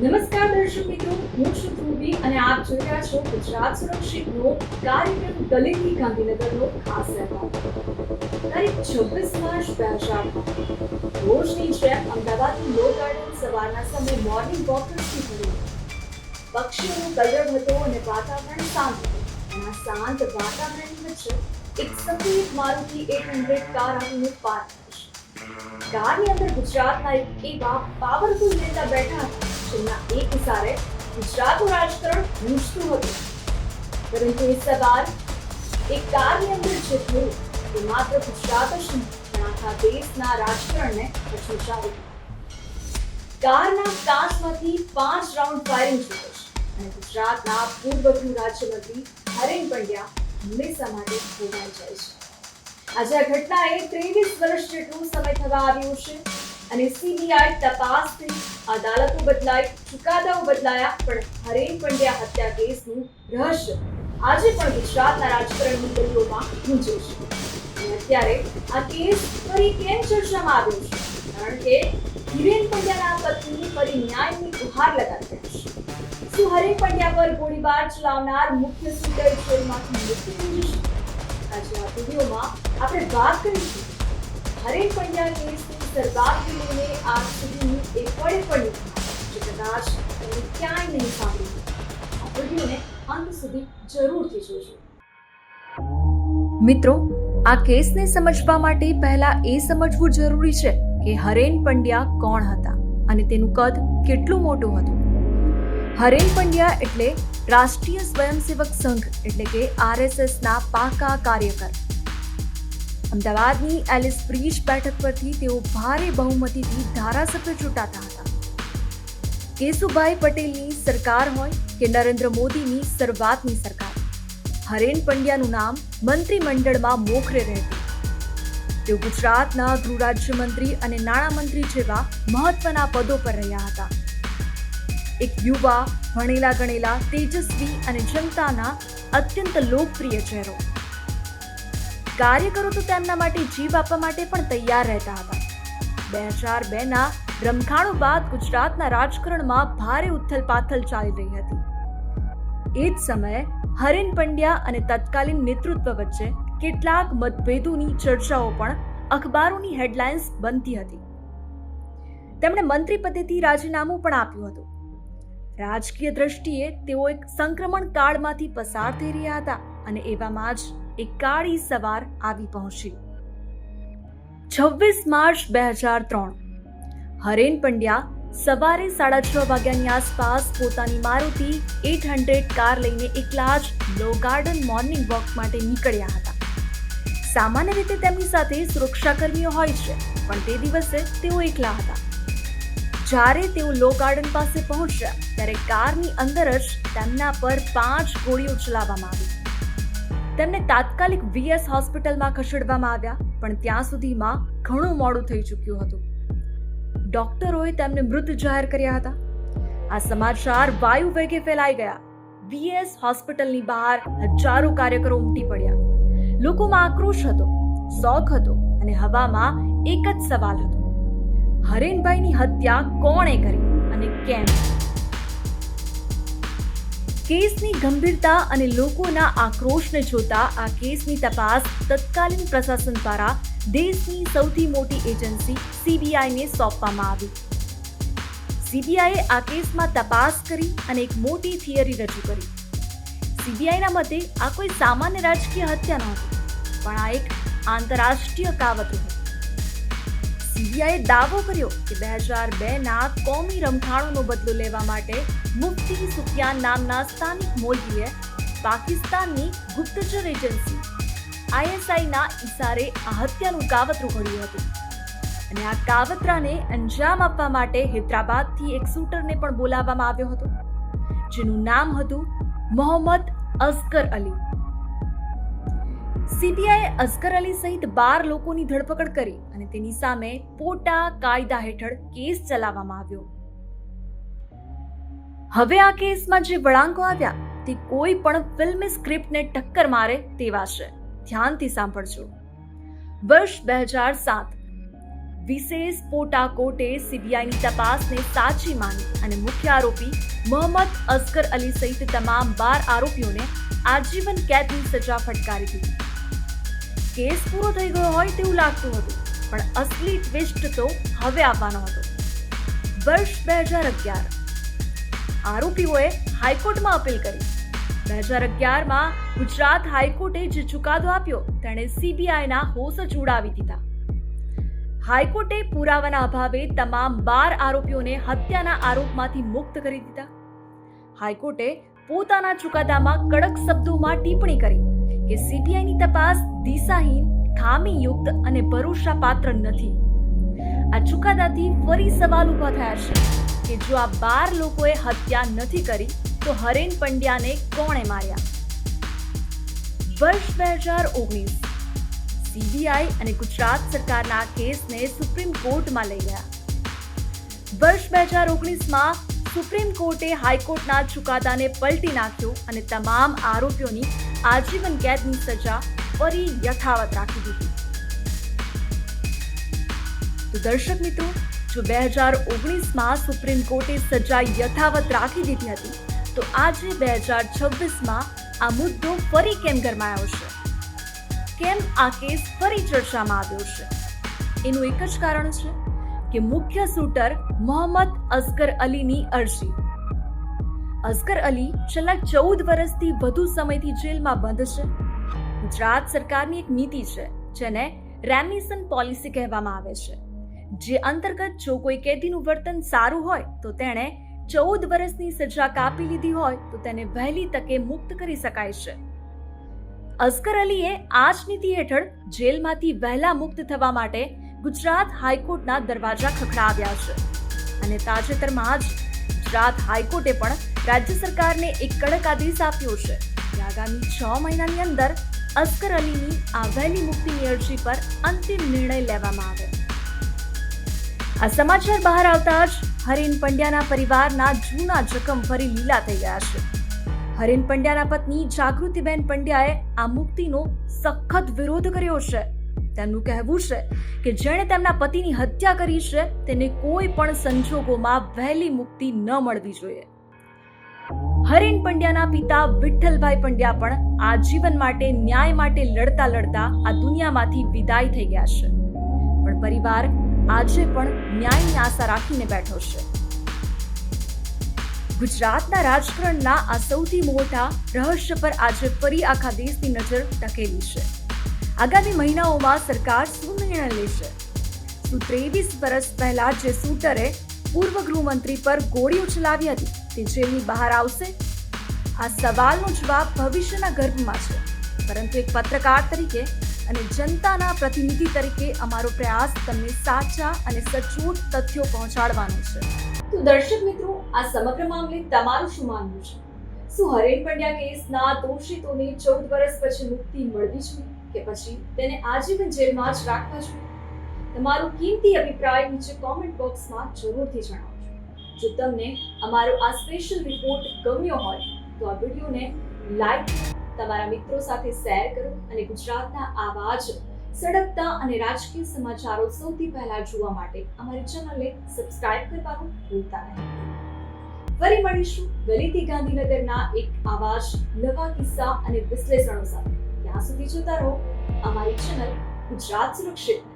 નમસ્કાર દર્શક મિત્રો, હું છું ધ્રુવી અને આપ જોઈ રહ્યા છો ગુજરાત સુરક્ષિતનો કાર્યક્રમ ગલીથી ગાંધીનગરનો ખાસ અહેવાલ. તારીખ 26 માર્ચ 2008 રોજની જેમ અમદાવાદનું લો ગાર્ડન સવારના સમયે મોર્નિંગ વોકર્સથી ભર્યું. પક્ષીઓનો કલરવ હતો અને વાતાવરણ શાંત હતું. અને આ શાંત વાતાવરણની વચ્ચે એક સફેદ મારુતિ 800 કાર આવીને પાર્ક થઈ છે. કારની અંદર ગુજરાતના એક એવા પાવરફુલ નેતા બેઠા હતા જેમના એક ઇશારે ગુજરાતનું રાજકારણ ગૂંજતું હતું. પરંતુ એ સવાર એક કારની અંદર જે થયું તે માત્ર ગુજરાત જ નહીં પણ આખા દેશના રાજકારણને હચમચાવી દીધું. કારના કાચમાંથી 5 રાઉન્ડ ફાયરિંગ થયું છે અને ગુજરાતના પૂર્વ ગૃહ રાજ્યમંત્રી હરેન પંડ્યા હંમેશા માટે ખોવાઈ જાય છે. આજે આ ઘટનાએ 23 વર્ષ જેટલું સમય થવા આવ્યું છે અને સીબીઆઈ તપાસથી અદાલતો બદલાઈ, ચુકાદાઓ બદલાયા, પણ હરેન પંડ્યા હત્યા કેસનું રહસ્ય આજે પણ ગુજરાતના રાજકારણની ગલીઓમાં ગુંજે છે. અને અત્યારે આ કેસ ફરી કેમ ચર્ચામાં આવ્યો છે? કારણ કે હિરેન પંડ્યાના પત્ની ફરી ન્યાયની ગુહાર લગાવી રહ્યા છે. શું હરેન પંડ્યા પર ગોળીબાર ચલાવનાર મુખ્ય શૂટર જેલમાંથી મુક્તિ થઈ જશે? આજે આ વિડીયોમાં આપણે વાત કરીશું હરેન પંડ્યા કેસની શરૂઆતથી લઈને આજ સુધીની એક પળે પણ જે કદાચ તમે ક્યાંય નહીં સાંભળ્યું. આ વિડીયોને અંત સુધી જરૂરથી જોજો. મિત્રો, આ કેસને સમજવા માટે પહેલા એ સમજવું જરૂરી છે કે હરેન પંડ્યા કોણ હતા અને તેનું કદ કેટલું મોટું હતું. હરેન પંડ્યા એટલે રાષ્ટ્રીય સ્વયંસેવક સંઘ એટલે કે RSSના પાકા કાર્યકર. અમદાવાદની એલિસ બ્રિજ બેઠક પરથી તેઓ ભારે બહુમતીથી ધારાસભ્ય ચૂંટાતા હતા. કેશુભાઈ પટેલની સરકાર હોય કે નરેન્દ્ર મોદીની શરૂઆતની સરકાર, હરેન પંડ્યાનું નામ મંત્રીમંડળમાં મોખરે રહેતું. તેઓ ગુજરાતના ગૃહ રાજ્યમંત્રી અને નાણામંત્રી જેવા મહત્વના પદો પર રહ્યા હતા. એક યુવા, ભણેલા ગણેલા, તેજસ્વી અને જનતાના અત્યંત લોકપ્રિય ચહેરો. કાર્યકરો તો તેમના માટે જીવ આપવા માટે પણ તૈયાર રહેતા હતા. 2002ના રમખાણો બાદ ગુજરાતના રાજકારણમાં ભારે ઉથલપાથલ ચાલી રહી હતી. એ જ સમયે હરેન પંડ્યા અને તત્કાલીન નેતૃત્વ વચ્ચે કેટલાક મતભેદોની ચર્ચાઓ પણ અખબારોની હેડલાઇન્સ બનતી હતી. તેમણે મંત્રી પદેથી રાજીનામું પણ આપ્યું હતું. રાજકીય દ્રષ્ટિએ તેઓ એક સંક્રમણ કાળમાંથી પસાર થઈ રહ્યા હતા અને એવામાં જ એક કાળી સવાર આવી પહોંચી. 26 માર્ચ 2003 હરેન પંડ્યા સવારે 6:30 વાગ્યાની આસપાસ પોતાની મારુતિ 800 કાર લઈને એકલા જ લો ગાર્ડન મોર્નિંગ વોક માટે નીકળ્યા હતા. સામાન્ય રીતે તેમની સાથે સુરક્ષાકર્મીઓ હોય છે, પણ તે દિવસે તેઓ એકલા હતા. જ્યારે તેઓ લો ગાર્ડન પાસે પહોંચ્યા ત્યારે કારની અંદર જ તેમના પર 5 ગોળીઓ ચલાવવામાં આવી. તેમને તાત્કાલિક VS હોસ્પિટલમાં ખસેડવામાં આવ્યા, પણ ત્યાં સુધીમાં ઘણું મોડું થઈ ચૂક્યું હતું. ડોક્ટરોએ તેમને મૃત જાહેર કર્યા હતા. આ સમાચાર વાયુ વેગે ફેલાઈ ગયા. VS હોસ્પિટલની બહાર હજારો કાર્યકરો ઉમટી પડ્યા. લોકોમાં આક્રોશ હતો, શોક હતો અને હવામાં એક જ સવાલ હતો: હરેનભાઈની હત્યા કોણે કરી અને કેમ? કેસની ગંભીરતા અને લોકોના આક્રોશને જોતા આ કેસની તપાસ તત્કાલીન પ્રશાસન દ્વારા દેશની સૌથી મોટી એજન્સી CBIને સોંપવામાં આવી. CBIએ આ કેસમાં તપાસ કરી અને એક મોટી થિયરી રજૂ કરી. CBIના મતે આ કોઈ સામાન્ય રાજકીય હત્યા નહોતી, પણ આ એક આંતરરાષ્ટ્રીય કાવતરું હતું. CBIએ દાવો કર્યો કે 2002ના કોમી રમખાણોનો બદલો લેવા માટે મુફ્તી સુફિયાન નામના સ્થાનિક મૌલવીએ પાકિસ્તાનની ગુપ્તચર એજન્સી ISIના ઇશારે આ હત્યાનું કાવતરું ઘડ્યું હતું. અને આ કાવતરાને અંજામ આપવા માટે હૈદરાબાદથી એક શૂટરને પણ બોલાવવામાં આવ્યો હતો, જેનું નામ હતું મોહમ્મદ અઝગર અલી. CBIએ અઝગર અલી સહિત 12 લોકોની ધરપકડ કરી અને તેની સામે પોટા કાયદા હેઠળ કેસ ચલાવવામાં આવ્યો. હવે આ કેસમાં જે વળાંકો આવ્યા તે કોઈ પણ ફિલ્મી સ્ક્રિપ્ટને ટક્કર મારે તેવા છે. ધ્યાનથી સાંભળજો. વર્ષ 2007 વિશેષ પોટા કોર્ટે સીબીઆઈની તપાસને સાચી માની અને મુખ્ય આરોપી મોહમ્મદ અસગર અલી સહિત તમામ 12 આરોપીઓને આજીવન કેદની સજા ફટકારી દીધી. કેસ પૂરો થઈ ગયો હોય તેવું લાગતું હતું, પણ અસલી ટ્વિસ્ટ તો હવે આવવાનો હતો. વર્ષ 2011 આરોપીઓએ હાઈકોર્ટમાં અપીલ કરી. 2011માં ગુજરાત હાઈકોર્ટે જે ચુકાદો આપ્યો તેણે સીબીઆઈના હોશ જ ઉડાવી દીધા. હાઈકોર્ટે પુરાવાના અભાવે તમામ 12 આરોપીઓને હત્યાના આરોપમાંથી મુક્ત કરી દીધા. હાઈકોર્ટે પોતાના ચુકાદામાં કડક શબ્દોમાં ટિપ્પણી કરી કે સીબીઆઈની તપાસ દિશાહીન, ખામીયુક્ત અને ભરોસાપાત્ર નથી. આ ચુકાદાથી ફરી સવાલ ઊભા થયા છે કે જો આ 12 લોકોએ હત્યા નથી કરી તો હરેન પંડ્યાને કોણે માર્યા? વર્ષ 2019 સીબીઆઈ અને ગુજરાત સરકારના કેસને સુપ્રીમ કોર્ટમાં લઈ ગયા. વર્ષ 2019માં સુપ્રીમ કોર્ટે હાઈકોર્ટના ચુકાદાને પલટી નાખ્યો અને તમામ આરોપીઓની આજીવન કેદની સજા ફરી યથાવત રાખી દીધી. તો દર્શક મિત્રો, જો 2019માં સુપ્રીમ કોર્ટે સજા યથાવત રાખી દીધી હતી, તો આજે 2026માં આ મુદ્દો ફરી કેમ ગરમાયો છે? કેમ આ કેસ ફરી ચર્ચામાં આવ્યો છે? એનું એક જ કારણ છે કે મુખ્ય શૂટર મોહમ્મદ અસગર અલીની અરજી. અસગર અલી છેલ્લા 14 વર્ષથી વધુ સમયથી જેલમાં બંધ છે. ગુજરાત સરકારની એક નીતિ છે જેને રેમિશન પોલિસી કહેવામાં આવે છે, જે અંતર્ગત જો કોઈ કેદીનું વર્તન સારું હોય તો તેણે 14 વર્ષની સજા કાપી લીધી હોય તો તેને વહેલી તકે મુક્ત કરી શકાય છે. અસગર અલીએ આ જ નીતિ હેઠળ જેલમાંથી વહેલા મુક્ત થવા માટે ગુજરાત હાઈકોર્ટના દરવાજા ખખડાવ્યા છે અને તાજેતરમાં જ ગુજરાત હાઈકોર્ટે પણ રાજ્ય સરકારને એક કડક આદેશ આપ્યો છે કે આગામી 6 મહિનાની અંદર અસગર અલીની આ વહેલી મુક્તિની અરજી પર અંતિમ નિર્ણય લેવામાં આવે. આ સમાચાર બહાર આવતા જ હરેન પંડ્યાના પરિવારના જૂના જખમ ફરી લીલા થઈ ગયા છે. હરેન પંડ્યાના પત્ની જાગૃતિબેન પંડ્યાએ આ મુક્તિનો સખત વિરોધ કર્યો છે. તેમનું કહેવું છે કે જેણે તેમના પતિની હત્યા કરી છે તેને કોઈ પણ સંજોગોમાં વહેલી મુક્તિ ન મળવી જોઈએ. હરેન પંડ્યાના પિતા વિઠ્ઠલભાઈ પંડ્યા પણ આજીવન માટે ન્યાય માટે લડતા લડતા આ દુનિયામાંથી વિદાય થઈ ગયા છે, પણ પરિવાર આજે પણ ન્યાયની આશા રાખીને બેઠો છે. ગુજરાતના રાજકારણના આ સૌથી મોટા રહસ્ય પર આજે ફરી આખા દેશની નજર ટકેલી છે. આગામી મહિનાઓમાં સરકાર શું નિર્ણય લેશે? શું 23 વર્ષ પહેલા જે શૂટરે પૂર્વ ગૃહમંત્રી પર ગોળીઓ ચલાવી હતી તે જેલની બહાર આવશે? આ સવાલનો જવાબ ભવિષ્યના ગર્ભમાં છે, પરંતુ એક પત્રકાર તરીકે અને જનતાના પ્રતિનિધિ તરીકે અમારો પ્રયાસ તમને સાચા અને સચોટ તથ્યો પહોંચાડવાનો છે. તો દર્શક મિત્રો, આ સમગ્ર મામલે તમારું શું માનવું છે? શું હરેન પંડ્યા કેસના દોષિતોને 14 વર્ષ પછી મુક્તિ મળવી જોઈએ કે પછી તેને આજીવન જેલમાં જ રાખવા જોઈએ? તમારો કિંમતી અભિપ્રાય નીચે કોમેન્ટ બોક્સમાં જરૂરથી જણાવજો. જો તમને અમારો આ સ્પેશિયલ રિપોર્ટ ગમ્યો હોય તો આ વિડીયોને લાઈક, તમારા મિત્રો સાથે શેર કરો અને ગુજરાતના આવા જ સળગતા અને રાજકીય સમાચારો સૌથી પહેલા જોવા માટે અમારી ચેનલને સબસ્ક્રાઇબ કરવાનું ભૂલતા નહીં. ફરી મળીશું ગલીથી ગાંધીનગરના એક આવા જ નવા કિસ્સા અને વિશ્લેષણો સાથે. ત્યાં સુધી જોતા રહો અમારી ચેનલ ગુજરાત સુરક્ષિત.